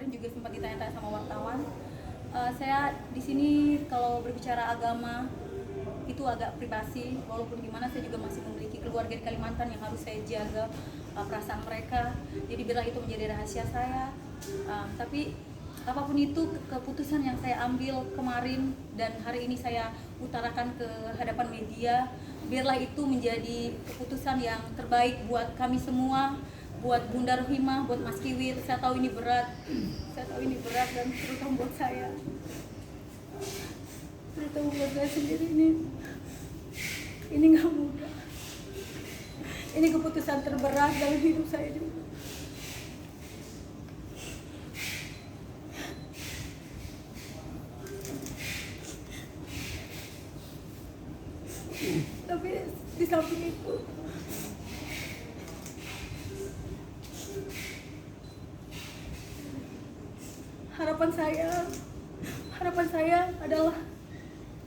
kemarin juga sempat ditanya-tanya sama wartawan. Saya di sini kalau berbicara agama itu agak privasi, walaupun gimana saya juga masih memiliki keluarga di Kalimantan yang harus saya jaga perasaan mereka. Jadi biarlah itu menjadi rahasia saya. Tapi apapun itu keputusan yang saya ambil kemarin dan hari ini saya utarakan ke hadapan media, biarlah itu menjadi keputusan yang terbaik buat kami semua, buat Bunda Rohimah, buat Mas Kiwir. Saya tahu ini berat dan terutama buat saya. Terutama buat saya sendiri ini nggak mudah. Ini keputusan terberat dalam hidup saya juga. Tapi di samping itu harapan saya adalah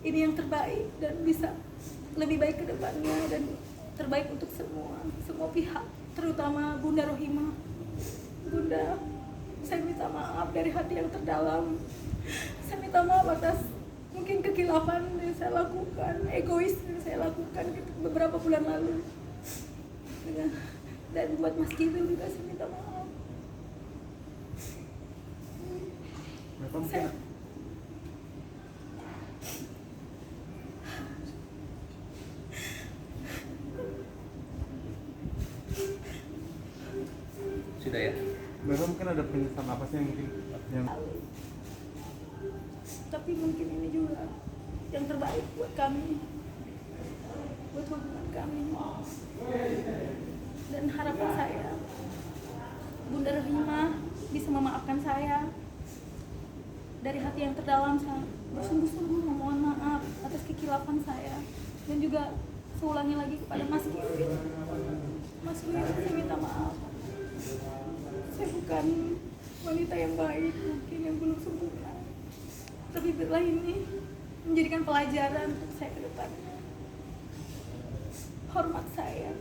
ini yang terbaik dan bisa lebih baik ke depannya dan terbaik untuk semua pihak, terutama Bunda Rohimah. Bunda, saya minta maaf dari hati yang terdalam. Saya minta maaf atas mungkin kekilafan yang saya lakukan, egois yang saya lakukan beberapa bulan lalu. Dan buat Mas Kiwil juga saya minta maaf. Sudah ya? Bapak mungkin ada penyesalan apa sih yang Tapi mungkin ini juga yang terbaik buat kami, buat hubungan kami. Dan harapan saya Bunda Rohimah bisa memaafkan saya. Dari hati yang terdalam saya bersungguh-sungguh memohon maaf atas kekilafan saya. Dan juga seulangi lagi kepada Mas Kiwil. Mas Kiwil, saya minta maaf. Saya bukan wanita yang baik, mungkin yang belum sempurna. Tapi biarlah ini menjadikan pelajaran untuk saya ke depannya. Hormat saya.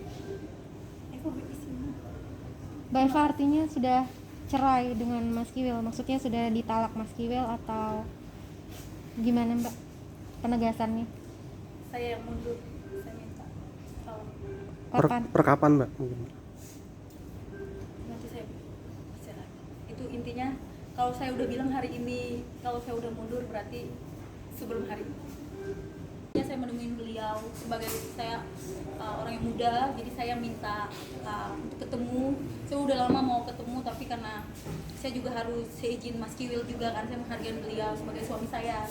Eko di sini. Mbak Eva, artinya sudah cerai dengan Mas Kiwil, maksudnya sudah ditalak Mas Kiwil atau gimana Mbak penegasannya? Saya yang mundur, saya minta tolong. Kapan? Per kapan Mbak? Mungkin. Nanti saya bicara. Itu intinya kalau saya udah bilang hari ini, kalau saya udah mundur berarti sebelum hari ini. Saya menemuin beliau sebagai saya orang yang muda, jadi saya minta untuk ketemu. Saya udah lama mau ketemu, tapi karena saya juga harus seizin Mas Kiwil juga kan, saya menghargai beliau sebagai suami saya.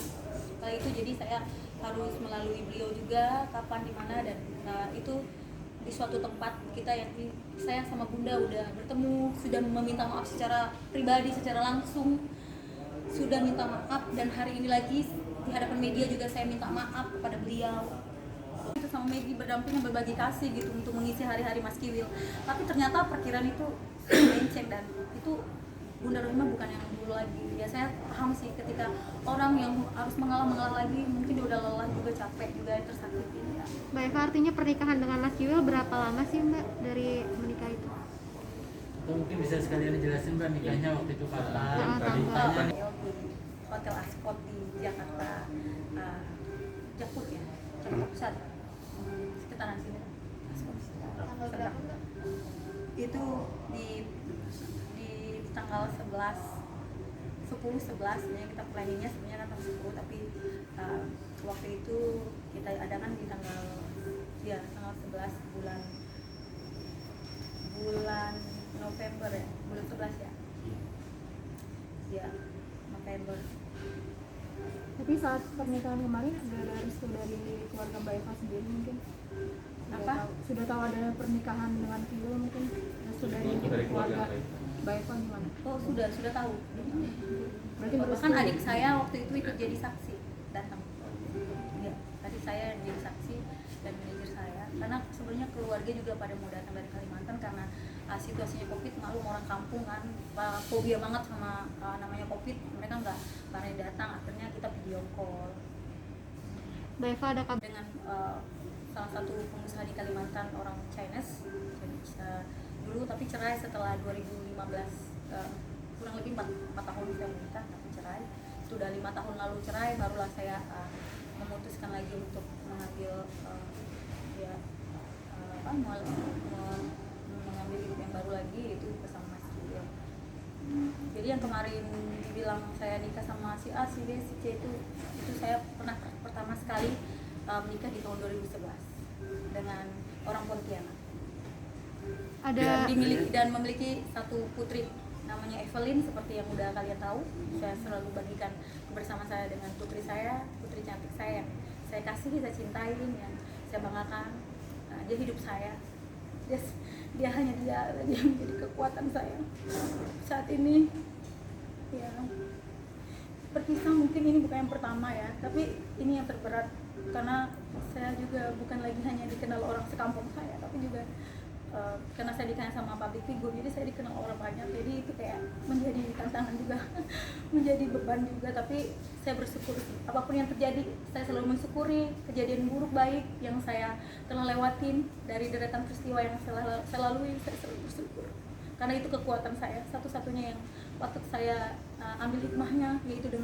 Kali itu jadi saya harus melalui beliau juga kapan di mana dan itu di suatu tempat kita yang saya sama Bunda udah bertemu, sudah meminta maaf secara pribadi, secara langsung, sudah minta maaf dan hari ini lagi di hadapan media juga saya minta maaf kepada beliau. Itu sama Maggie berdampingan berbagi kasih gitu untuk mengisi hari-hari Mas Kiwil. Tapi ternyata perkiraan itu melenceng dan itu Bunda Rohimah bukan yang dulu lagi. Ya saya paham sih ketika orang yang harus mengalah lagi mungkin dia udah lelah juga, capek juga, tersakiti ya. Mbak Eva, artinya pernikahan dengan Mas Kiwil berapa lama sih Mbak dari menikah itu? Mungkin bisa sekalian dijelasin Mbak nikahnya waktu itu kapan? Tanggal. Di Hotel Ascot di Jakarta, Jakpus ya, Jakarta Pusat, sekitaran sini. Tanggal berapa Mbak? Itu di tanggal 10-11 sebenarnya kita planningnya sebenarnya tanggal 10, tapi waktu itu kita adakan di tanggal 11 bulan November ya, bulan 11 ya. Ya, November. Tapi saat pernikahan kemarin sudah ada restu dari keluarga Mbak Eva sendiri mungkin? Sudah tahu ada pernikahan dengan Kiwil mungkin? Restu dari keluarga Mbak Eva gimana? Oh sudah tahu. Berarti Bahkan adik saya waktu itu ikut jadi saksi datang. Ya, adik saya jadi saksi dan manajer saya. Karena sebenarnya keluarga juga pada mau datang dari Kalimantan karena situasinya COVID, malu orang kampung kan, fobia banget sama namanya COVID, mereka nggak berani datang. Akhirnya kita video call. Mbak Eva, ada kabar Dengan salah satu pengusaha di Kalimantan, orang Chinese dulu, tapi cerai setelah 2015 kurang lebih 4 tahun saya menikah tapi cerai. Sudah 5 tahun lalu cerai, barulah saya memutuskan lagi untuk mengambil mengambil hidup yang baru lagi, itu bersama Mas Kiwil. Jadi yang kemarin dibilang saya nikah sama si A, si B, si C itu saya pernah pertama sekali menikah di tahun 2011 dengan orang Pontianak. Ada Dan memiliki satu putri namanya Evelyn, seperti yang udah kalian tahu. Saya selalu bagikan bersama saya dengan putri saya, putri cantik saya yang saya kasih, saya cintai, yang saya banggakan. Nah, dia hidup saya. Dia hanya dia yang menjadi kekuatan saya saat ini. Ya, berpisah mungkin ini bukan yang pertama ya, tapi ini yang terberat karena saya juga bukan lagi hanya dikenal orang sekampung saya, tapi juga karena saya dikenal sama public figure, jadi saya dikenal orang banyak, jadi itu kayak menjadi tantangan juga menjadi beban juga. Tapi saya bersyukur apapun yang terjadi, saya selalu mensyukuri kejadian buruk baik yang saya telah lewatin dari deretan peristiwa yang saya lalui. Saya selalu bersyukur karena itu kekuatan saya, satu-satunya yang patut saya ambil hikmahnya, yaitu dengan